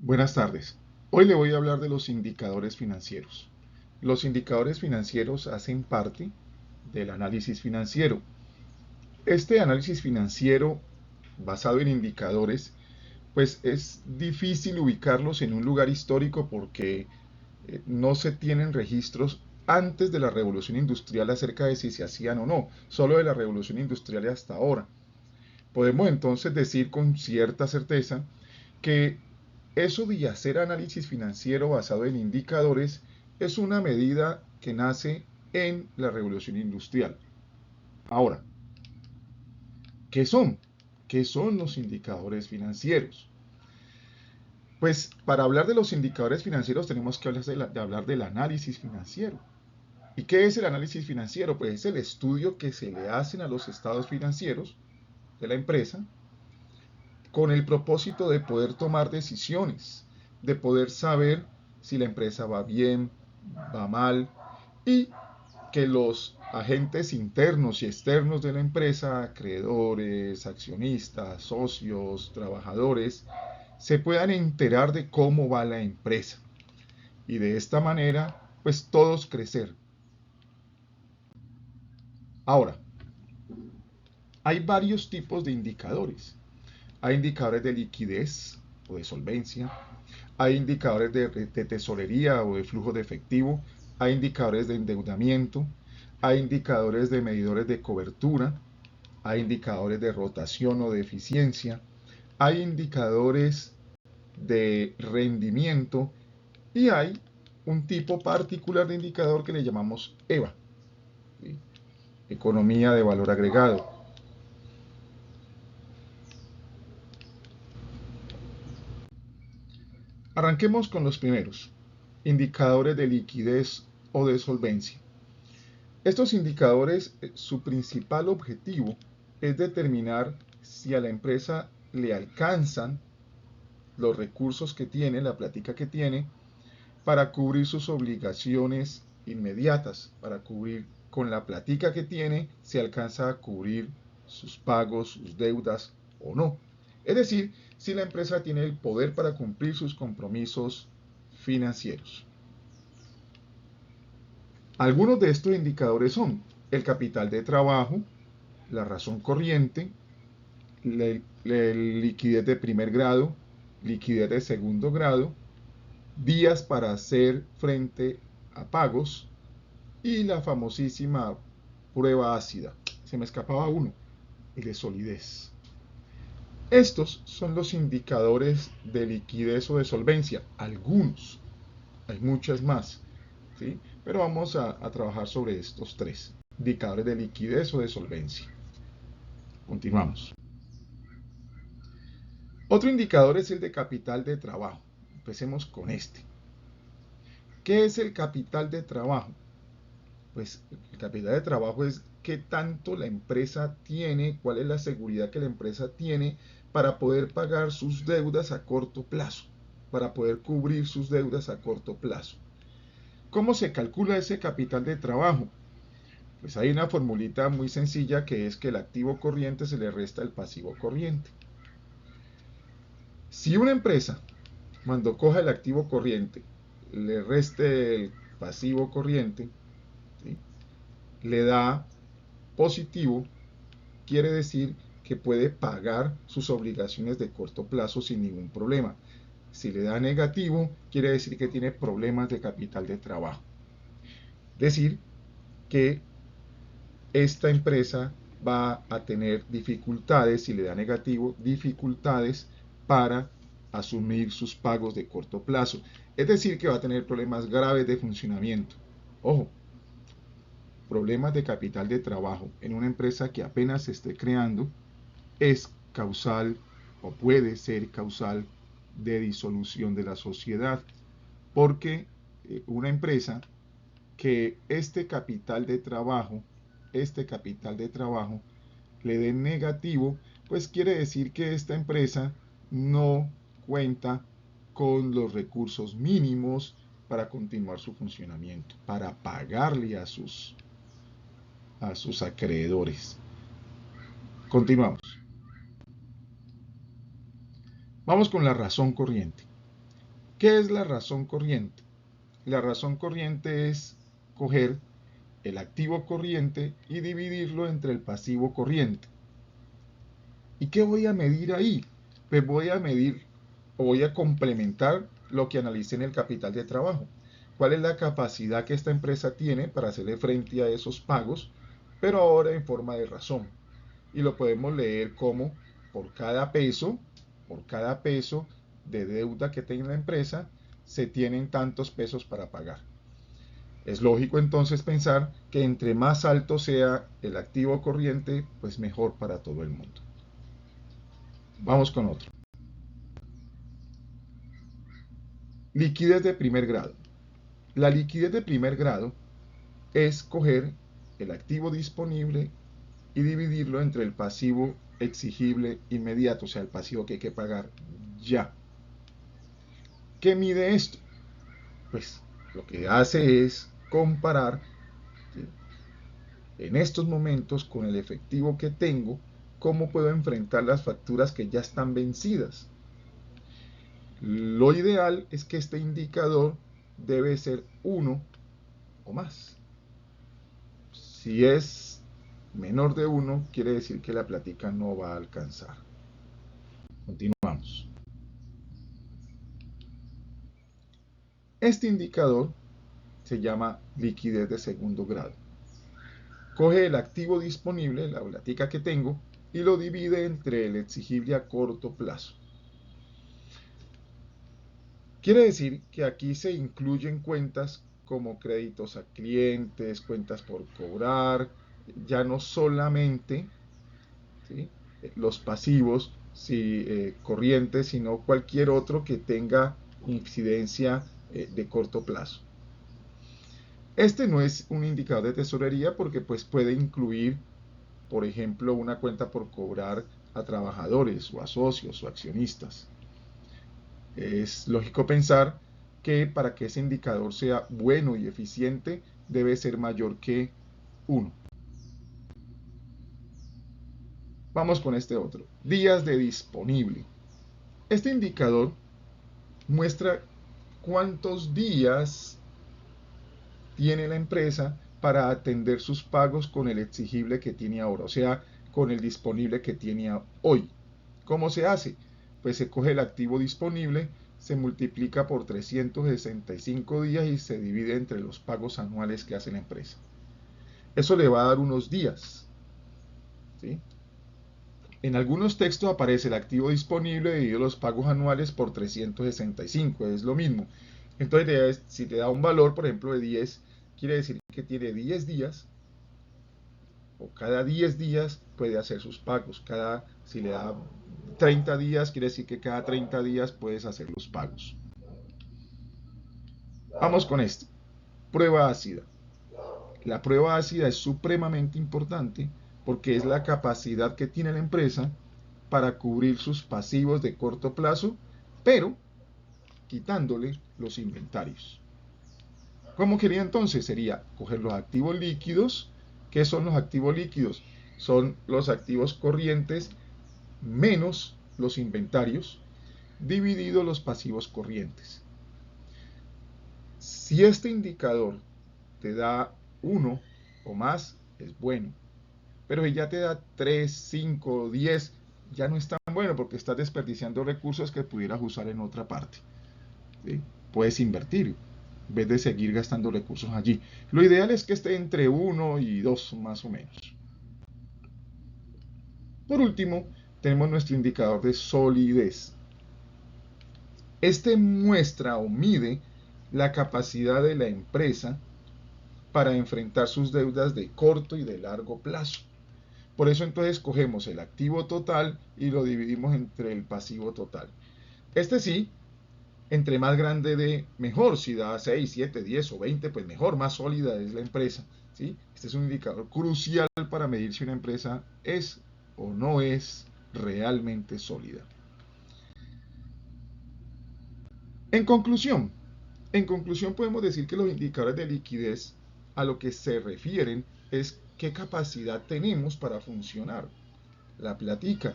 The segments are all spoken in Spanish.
Buenas tardes. Hoy le voy a hablar de los indicadores financieros. Los indicadores financieros hacen parte del análisis financiero. Este análisis financiero basado en indicadores, pues es difícil ubicarlos en un lugar histórico porque no se tienen registros antes de la revolución industrial acerca de si se hacían o no, solo de la revolución industrial hasta ahora. Podemos entonces decir con cierta certeza que eso de hacer análisis financiero basado en indicadores es una medida que nace en la revolución industrial. Ahora, ¿qué son? ¿Qué son los indicadores financieros? Pues para hablar de los indicadores financieros tenemos que hablar del análisis financiero. ¿Y qué es el análisis financiero? Pues es el estudio que se le hacen a los estados financieros de la empresa con el propósito de poder tomar decisiones, de poder saber si la empresa va bien, va mal, y que los agentes internos y externos de la empresa, acreedores, accionistas, socios, trabajadores, se puedan enterar de cómo va la empresa. Y de esta manera, pues todos crecer. Ahora, hay varios tipos de indicadores. Hay indicadores de liquidez o de solvencia, hay indicadores de tesorería o de flujo de efectivo, hay indicadores de endeudamiento, hay indicadores de medidores de cobertura, hay indicadores de rotación o de eficiencia, hay indicadores de rendimiento y hay un tipo particular de indicador que le llamamos EVA, ¿sí? Economía de valor agregado. Arranquemos con los primeros, indicadores de liquidez o de solvencia. Estos indicadores, su principal objetivo es determinar si a la empresa le alcanzan los recursos que tiene, la plática que tiene, para cubrir sus obligaciones inmediatas, para cubrir con la plática que tiene, si alcanza a cubrir sus pagos, sus deudas o no. Es decir, si la empresa tiene el poder para cumplir sus compromisos financieros. Algunos de estos indicadores son el capital de trabajo, la razón corriente, la liquidez de primer grado, liquidez de segundo grado, días para hacer frente a pagos y la famosísima prueba ácida. Se me escapaba uno, el de solidez. Estos son los indicadores de liquidez o de solvencia, algunos, hay muchas más, ¿sí? Pero vamos a trabajar sobre estos tres, indicadores de liquidez o de solvencia. Continuamos. Otro indicador es el de capital de trabajo. Empecemos con este. ¿Qué es el capital de trabajo? Pues el capital de trabajo es qué tanto la empresa tiene, cuál es la seguridad que la empresa tiene para poder pagar sus deudas a corto plazo, para poder cubrir sus deudas a corto plazo. ¿Cómo se calcula ese capital de trabajo? Pues hay una formulita muy sencilla que es que el activo corriente se le resta el pasivo corriente. Si una empresa, cuando coja el activo corriente, le reste el pasivo corriente, ¿sí?, le da positivo, quiere decir que puede pagar sus obligaciones de corto plazo sin ningún problema. Si le da negativo, quiere decir que tiene problemas de capital de trabajo. Decir que esta empresa va a tener dificultades, si le da negativo, dificultades para asumir sus pagos de corto plazo. Es decir, que va a tener problemas graves de funcionamiento. Ojo, problemas de capital de trabajo en una empresa que apenas se esté creando es causal o puede ser causal de disolución de la sociedad, porque una empresa que este capital de trabajo le dé negativo, pues quiere decir que esta empresa no cuenta con los recursos mínimos para continuar su funcionamiento, para pagarle a sus acreedores. Continuamos. Vamos con la razón corriente. ¿Qué es la razón corriente? La razón corriente es coger el activo corriente y dividirlo entre el pasivo corriente. ¿Y qué voy a medir ahí? Pues voy a medir o voy a complementar lo que analicé en el capital de trabajo. ¿Cuál es la capacidad que esta empresa tiene para hacerle frente a esos pagos? Pero ahora en forma de razón. Y lo podemos leer como por cada peso de deuda que tenga la empresa, se tienen tantos pesos para pagar. Es lógico entonces pensar que entre más alto sea el activo corriente, pues mejor para todo el mundo. Vamos con otro. Liquidez de primer grado. La liquidez de primer grado es coger el activo disponible y dividirlo entre el pasivo exigible inmediato, o sea, el pasivo que hay que pagar ya. ¿Qué mide esto? Pues lo que hace es comparar, ¿sí?, en estos momentos con el efectivo que tengo, cómo puedo enfrentar las facturas que ya están vencidas. Lo ideal es que este indicador debe ser 1 o más. Si es menor de 1, quiere decir que la plática no va a alcanzar. Continuamos. Este indicador se llama liquidez de segundo grado. Coge el activo disponible, la plática que tengo, y lo divide entre el exigible a corto plazo. Quiere decir que aquí se incluyen cuentas como créditos a clientes, cuentas por cobrar, ya no solamente, ¿sí?, los pasivos corrientes, sino cualquier otro que tenga incidencia de corto plazo. Este no es un indicador de tesorería porque pues puede incluir, por ejemplo, una cuenta por cobrar a trabajadores o a socios o accionistas. Es lógico pensar que para que ese indicador sea bueno y eficiente debe ser mayor que 1. Vamos con este otro. Días de disponible. Este indicador muestra cuántos días tiene la empresa para atender sus pagos con el exigible que tiene ahora, o sea, con el disponible que tiene hoy. ¿Cómo se hace? Pues se coge el activo disponible, se multiplica por 365 días y se divide entre los pagos anuales que hace la empresa. Eso le va a dar unos días, ¿sí? En algunos textos aparece el activo disponible dividido los pagos anuales por 365, es lo mismo. Entonces, si te da un valor, por ejemplo, de 10, quiere decir que tiene 10 días, o cada 10 días puede hacer sus pagos. Si le da 30 días, quiere decir que cada 30 días puedes hacer los pagos. Vamos con esto. Prueba ácida. La prueba ácida es supremamente importante porque es la capacidad que tiene la empresa para cubrir sus pasivos de corto plazo, pero quitándole los inventarios. ¿Cómo quería entonces? Sería coger los activos líquidos. ¿Qué son los activos líquidos? Son los activos corrientes menos los inventarios, dividido los pasivos corrientes. Si este indicador te da 1 o más, es bueno. Pero si ya te da 3, 5, 10, ya no es tan bueno porque estás desperdiciando recursos que pudieras usar en otra parte, ¿sí? Puedes invertir en vez de seguir gastando recursos allí. Lo ideal es que esté entre 1 y 2 más o menos. Por último, tenemos nuestro indicador de solidez. Este muestra o mide la capacidad de la empresa para enfrentar sus deudas de corto y de largo plazo. Por eso entonces cogemos el activo total y lo dividimos entre el pasivo total. Este sí, entre más grande de mejor, si da 6, 7, 10 o 20, pues mejor, más sólida es la empresa, ¿sí? Este es un indicador crucial para medir si una empresa es o no es realmente sólida. En conclusión podemos decir que los indicadores de liquidez a lo que se refieren es qué capacidad tenemos para funcionar. La plática.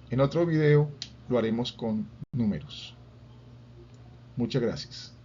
En otro video lo haremos con números. Muchas gracias.